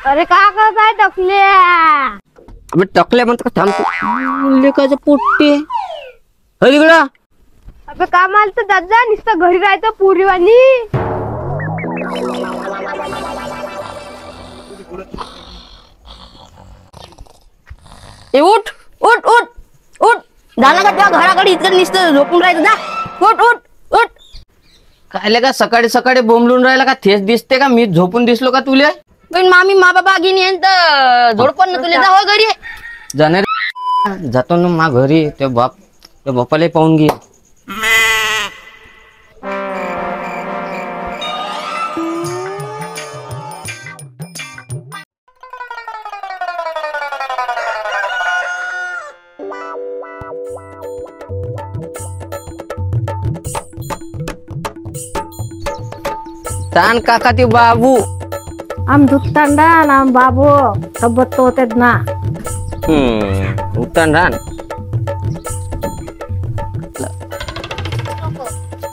अरे का करताय टकल्या? अबे टकल्या म्हणतो का? थांब लेकाचं पोट्टे हल इकडं. अबे कामाला तर दादा नुसतं घरी राहायचं पुरीवानी. ए उठ उठ उठ उठ. झालं का त्या घराकडे इतकं नुसतं झोपून राहायचं जा. उठ उठ उठ. काय का सकाळी सकाळी बोंबलून राहिला का? थेस दिसते का? मी झोपून दिसलो का तुले? पण मामी मा बाबा गिनी झोडपण तुले जा हो घरी. जाणार जातो ना मा घरी. त्या बापाला पाहून घे. तान काका ते बाबू आम दुत्तांडा आम बाबू सोबत तो होते ना. उत्तान रान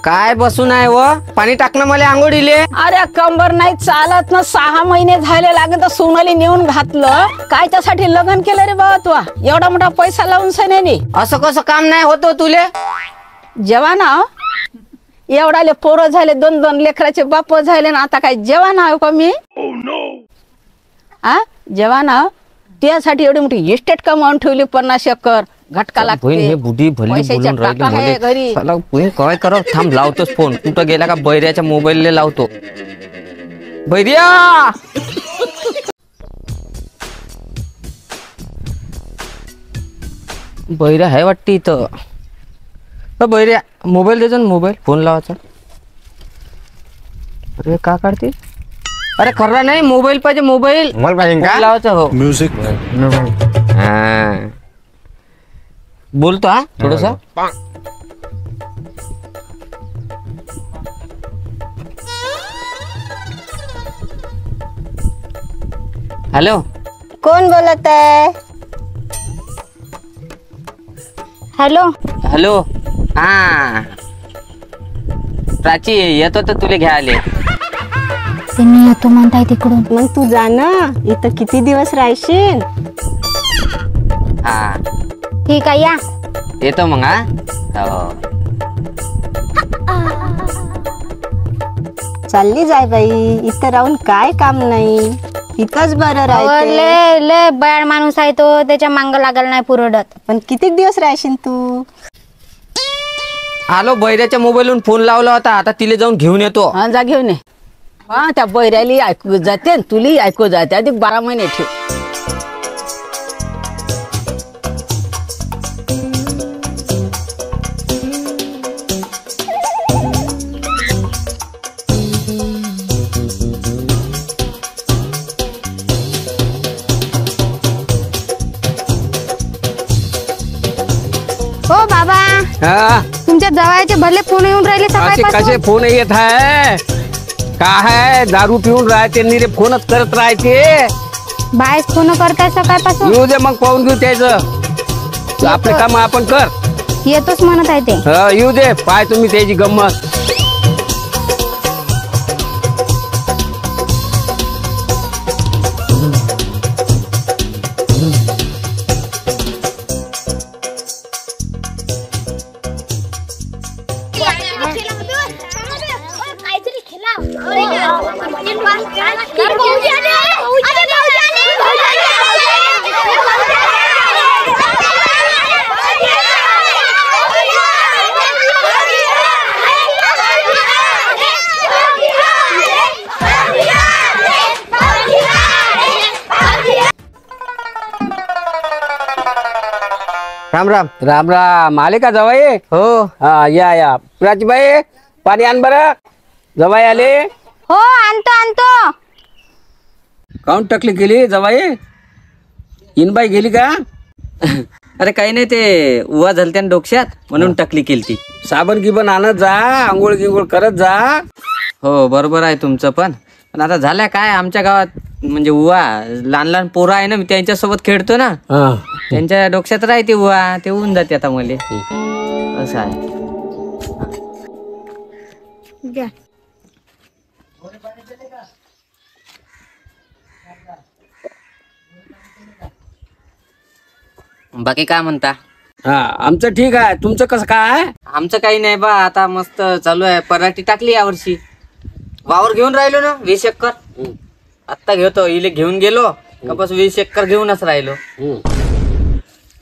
काय बसून आहे व? पाणी टाकणं मला आंघोळीले. अरे कंबर नाही चालत ना. 6 महिने झाले लागत सोनाली नेऊन घातलं. काय त्यासाठी लग्न केलं रे बाबा तू? एवढा मोठा पैसा लावून सनेनी असं कसं काम नाही होत तुले? जेव्हा ना एवढाले पोरं झाले, 2-2 लेकराचे बाप झाले ना. आता काय जेव्हा ना का मी जेव्हा ना त्यासाठी एवढी मोठी इस्टेट कमावून ठेवली. 50 एकर घटका लागते. बुढी भल्ली बोलून राहिली घरी. काय करावं? थांब लावतोच फोन. कुठं गेला का? बैऱ्याच्या मोबाईलला लावतो. बैर्या बैऱ्या आहे वाटते इथं. बैर्या मोबाईल देतो ना. मोबाईल फोन लावायचा. अरे का काढते? अरे खरा नाही मोबाईल पाहिजे. मोबाईल लावायचा हो. म्युझिक बोलतो हा थोडसा. हॅलो कोण बोलत आहे? Hello hello. हा प्राची येतो तर तुले घ्यायले. मी येतो म्हणताय तिकडून. मग तू जा ना. इथं किती दिवस राहशील? हा ठीक आहे या. येतो मग. हा हो. चालली जाय बाई. इथं राहून काय काम नाही. इथंच बरं राहते. लय बयाड माणूस आहे तो. त्याच्या मांग लागायला नाही पुरडत. पण किती दिवस राहशील तू? आलो. बैऱ्याच्या मोबाईलवरून फोन लावला होता. आता तिले जाऊन घेऊन येतो. हा जा घेऊन ये. हा त्या बैऱ्याली ऐकू जाते तुली ऐकू जाते. अधिक 12 महिने ठेव. हो बाबा हा तुमच्या जवळचे भले फोन येऊन राहिले असे सकाळपासून. कसे फोन येत आहे? का है दारू पिऊन राहते नी रे. फोनच करत राहते. बाहेर फोन करताय सकाळपासून. येऊ दे मग पाहून घेऊ त्याचं. आपले काम आपण कर. येतोच म्हणत आहे ते. येऊ दे. पाय तुम्ही त्याची गंमत. राम राम. राम राम. आले का जवाई? हो. हा या प्राचीबाई पाणी आण बरं. जवाई आले. हो आणतो आणतो. काऊन टकली गेली जवाई? इनबाई गेली का? अरे काही नाही ते उवा झालत्या डोक्यात म्हणून टकली केली ती. साबण गिबन आणत जा. आंघोळ गिंघोळ करत जा. हो बरोबर आहे तुमचं. पण आता झाल्या काय आमच्या गावात म्हणजे उवा लहान लहान पोरं आहे ना. मी त्यांच्यासोबत खेळतो ना. त्यांच्या डोक्यात राहते उवा. ते होऊन जाते आता मले. असं आहे. बाकी काय म्हणता? हा, आमचं ठीक आहे. तुमचं कसं काय? आमचं काही नाही बा, आता मस्त चालू आहे. पराठी टाकली यावर्षी. वावर घेऊन राहिलो ना 20 एकर. आत्ता घेतो, इले घेऊन गेलो का बस 20 एकर घेऊनच राहिलो.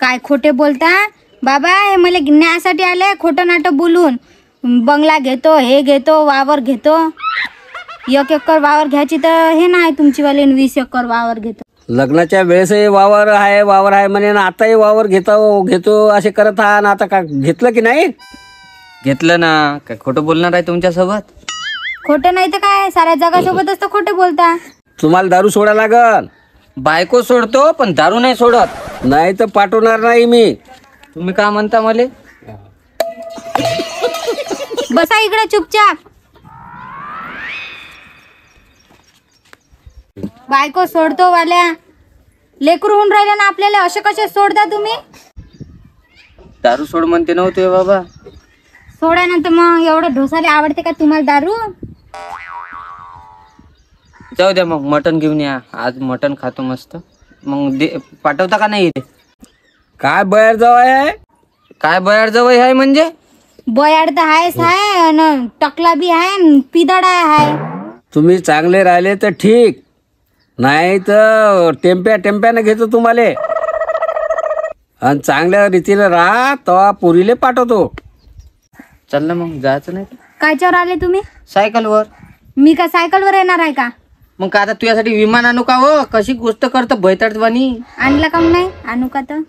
काय खोटे बोलता बाबा, हे मला न्यायासाठी आले खोटं नाटक बोलून. बंगला घेतो, हे घेतो, वावर घेतो. 1 एकर वावर घ्यायची तर हे नाही तुमची वाले 20 एकर वावर घेतो. लग्नाच्या वेळेसही वावर आहे म्हणे ना, आताही वावर घेतो असे करत आहात ना. आता का घेतलं की नाही? घेतलं ना. काय खोटं बोलणार आहे तुमच्यासोबत? खोटं नाही तर काय, साऱ्या जगासोबतच तर खोटे बोलता. तुम्हाला दारू सोडा लागल. बायको सोडतो पण दारू नाही सोडत. नाही तर पाठवणार नाही मी. तुम्ही काय म्हणता मले? बसा इकडे चुपचाप. बायको सोडतो वाल्या, लेकरू होऊन राहिले ना आपल्याला, असे कसे सोडता तुम्ही? दारू सोड म्हणते नव्हते बाबा. सोडा नंतर मग एवढं ढोसाले आवडते का तुम्हाला दारू? जाऊ द्या मग, मटण घेऊन या. आज मटण खातो मस्त. मग पाठवता का नाही? काय बाहेर जाऊ आहे? काय बयाड जवळ आहे म्हणजे? बयाड तर आहेच आहे, अन टकला बी आहे, पिदडा आहे. तुम्ही चांगले राहिले तर ठीक, नाही तर टेम्प्यानं घेतो तुम्हाला. आणि चांगल्या रीतीने राहा तेव्हा पुरीले पाठवतो. चल ना मग, जायचं नाही? कायच्यावर आले तुम्ही? सायकलवर. मी का सायकलवर येणार आहे का? मग का आता तुझ्यासाठी विमान आणू का? हो, कशी गोष्ट करतो बैताडवानी. आणला का नाही? आणू का तर?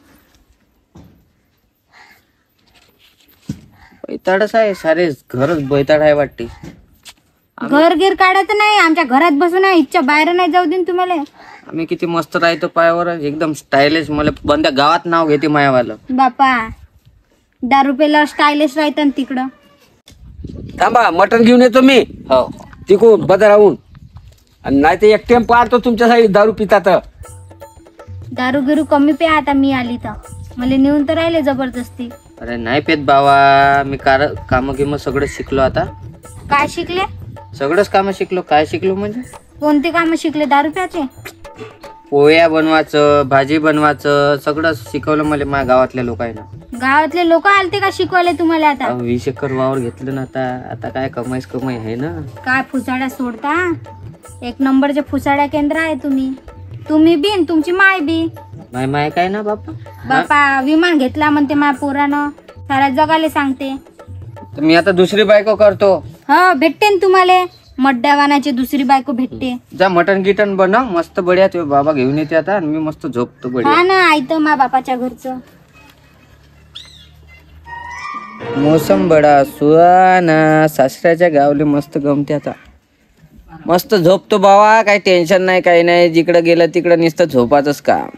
बैताडच आहे, सारे घरच बैताड आहे वाटते. घर गिर काढायचं नाही, आमच्या घरात बसून आहे, इच्छा बाहेर नाही जाऊ देईन तुम्हाला. आम्ही किती मस्त राहतो पायावर, एकदम स्टायलिश. मला बंद्या गावात नाव घेते मायावालं. बापा, दारू पेला स्टायलिश राहतं तिकडं. थांबा, मटण घेऊन येतो मी. हो. तिकून बदराहून. आणि नाही तर एक टेम्प पाहतो तुमच्यासाठी दारू पितात. दारू गिरू कमी पे आता मी आली तर. मला नेऊन तर राहिले जबरदस्ती. अरे नाही पेत बाबा, मी काम गिम सगळं शिकलो आता. काय शिकले? सगळंच काम शिकलो. काय शिकलो म्हणजे? कोणते काम शिकले? दारू प्याचे? पोळ्या बनवायचं, भाजी बनवायचं, सगळं शिकवलं मला माझ्या गावातल्या लोकांना. गावातले लोक आलते का शिकवायला तुम्हाला आता? 20 एकर वावर घेतलं ना आता काय कमाई आहे ना. काय फुसाड्या सोडता? 1 नंबरचे फुसाड्या केंद्र आहे तुम्ही बी आणि तुमची माय बी. माय काय ना बापा. बापा, विमान घेतला म्हणते माझ्या पोरानं, साऱ्या जगाले सांगते. तर मी आता दुसरी बायको करतो. हो, भेटते ना तुम्हाला मड्ड्यावानाची दुसरी बायको भेटते. जा मटन गिटन बनव मस्त बढिया. तुझे बाबा घेऊन येते आता आणि मी मस्त झोपतो बढिया. हा ना, आयतं मा बापाच्या घरचं. मोसम बडा सुहाना, सासऱ्याच्या गावले मस्त गमते आता. मस्त झोपतो बाबा, काही टेन्शन नाही, काही नाही. जिकडं गेलं तिकडं नुसतं झोपाचंच काम.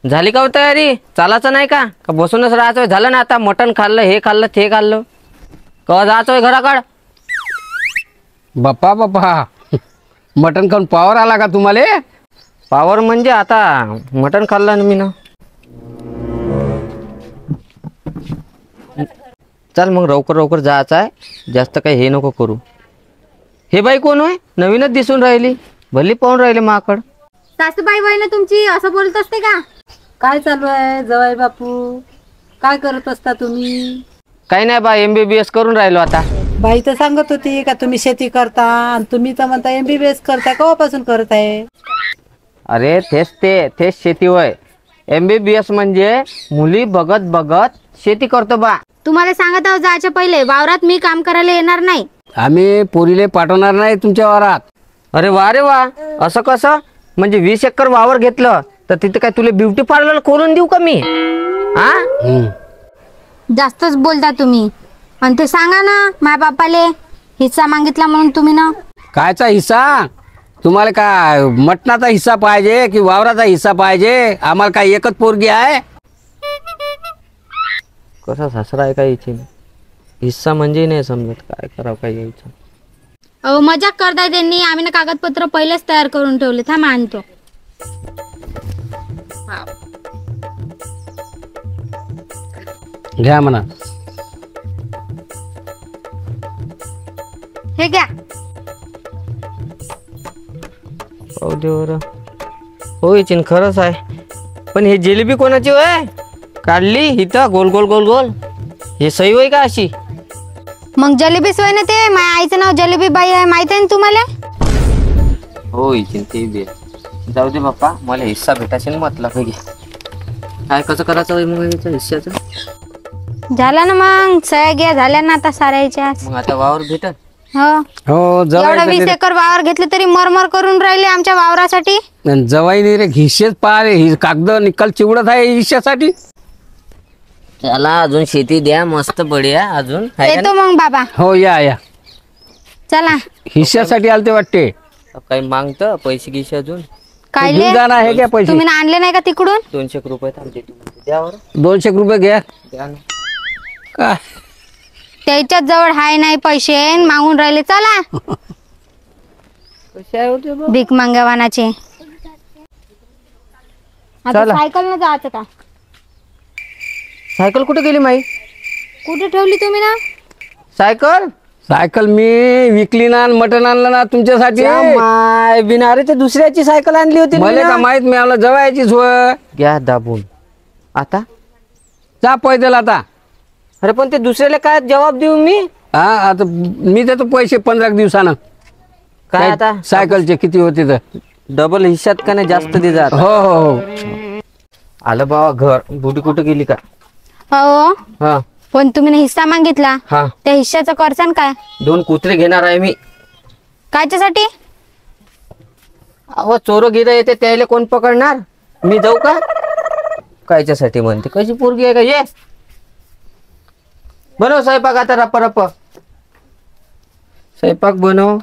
झाली का हो तयारी? चालायचं नाही का? का बसूनच राहायचं? झालं ना आता, मटण खाल्लं, हे खाल्लं, ते खाल्लं, का जायचंय घराकड? बाप्पा मटण खाऊन पावर आला का तुम्हाला? पावर म्हणजे आता मटण खाल्लं ना मी ना. चल मग, लवकर जायचं आहे. जास्त काही हे नको करू. हे बाई कोण आहे? नवीनच दिसून राहिली, भली पाहून राहिली माकड. सासूबाई बाई ना तुमची असं बोलत असते का? काय चालू आहे जवाई बापू? काय करत असता तुम्ही? काही नाही बा, MBBS करून राहिलो आता. बाई तर सांगत होती का तुम्ही शेती करता, आणि तुम्ही तर म्हणता MBBS करताय. केव्हापासून करत आहे? अरे तेच शेती होय. MBBS म्हणजे मुली बघत शेती करतो बा. तुम्हाला सांगत आहो, जायच्या पहिले वावरात मी काम करायला येणार नाही. आम्ही पोरीले पाठवणार नाही तुमच्या वावरात. अरे वा, असं कसं? म्हणजे 20 एकर वावर घेतलं तर तिथे काय तुला ब्युटी पार्लर खोलून देऊ का मी? हा, जास्तच बोलता तुम्ही. आणि ते सांगा ना माझ्या बापाले हिस्सा मागितला म्हणून तुम्ही ना. कायचा हिस्सा? तुम्हाला काय मटणाचा हिस्सा पाहिजे की वावराचा हिस्सा पाहिजे? आम्हाला काय एकच पोरगी आहे? कसा सासरा आहे काय इथे? हिस्सा म्हणजे नाही समजत. काय करावं काय यायचं? अहो, मजाक करताय त्यांनी. आम्ही ना कागदपत्र पहिलेच तयार करून ठेवले. थांब आणतो. घ्या म्हणा. हे घ्या. पाहू दे बरं. होय चिन खरंच आहे. पण हे जिलेबी कोणाची होय काढली इथं गोल गोल गोल गोल हे सही होय का अशी? मग जलेबी सोय ना ते माझ्या आईचं नाव जलेबी बाई आहे माहित आहे ना तुम्हाला? होय चिन ते बी जाऊ दे बाप्पा मला हिस्सा भेटायचे ना म्हटलं पाहिजे. काय कसं करायचं होय मग याच्या हिस्साचं? झाला ना मग सह्या घ्या झाल्या ना आता साऱ्याच्या. मग आता वावर भेटत. हो हो एवढं जवाई 20 एकर वावर घेतलं तरी मरमर करून राहिले आमच्या वावरासाठी. जवाई नाही रे हिस्सेच पाहिले ही कागद निकाल चिवडत आहे हिश्श्यासाठी. त्याला अजून शेती द्या मस्त बढिया अजून आहे का येतो मग बाबा. हो या या चला हिश्श्यासाठी आलते वाटते. नाही? काही मागतं पैसे गिसे अजून काढले घेऊन जाणार आहे क्या पैसे? तुम्ही ना आणले नाही का तिकडून? 200 रुपये थांबते द्यावर 200 रुपये घ्या. द्या ना. काय त्याच्याच जवळ हाय नाही पैसे न मागून राहिले. चला कसे आहे होते बा? भीक मांगवानाचे. आता चला. सायकल न जायचं का? सायकल कुठे गेली माई? कुठे ठेवली तुम्ही ना? सायकल सायकल मी विकली ना मटण आणलं ना तुमच्यासाठी. माय बिना अरे ते दुसऱ्याची सायकल आणली होती मला का माहित मिळालं जवायची सोय. घ्या दाबून आता. जा पैदल आता. अरे पण ते दुसऱ्याला काय जबाब देऊ मी? हा आता मी देतो पैसे 15 दिवसानं. काय आता सायकलचे किती होते तर. डबल हिश्श्यात का नाही जास्त दे जात. हो हो हो आलं बाबा घर बुटी कुठे गेली का? हो हा पण तुम्ही ना हिस्सा मागितला हा त्या हिश्श्याचं करसान काय? 2 कुत्रे घेणार आहे मी. कायच्यासाठी? अहो चोर गिरा येते त्याला कोण पकडणार? मी जाऊ का? कायच्यासाठी म्हणते कशी पोरगी आहे का? ये बनव स्वयंपाक आता रप्पा रप्पा स्वयंपाक बनव.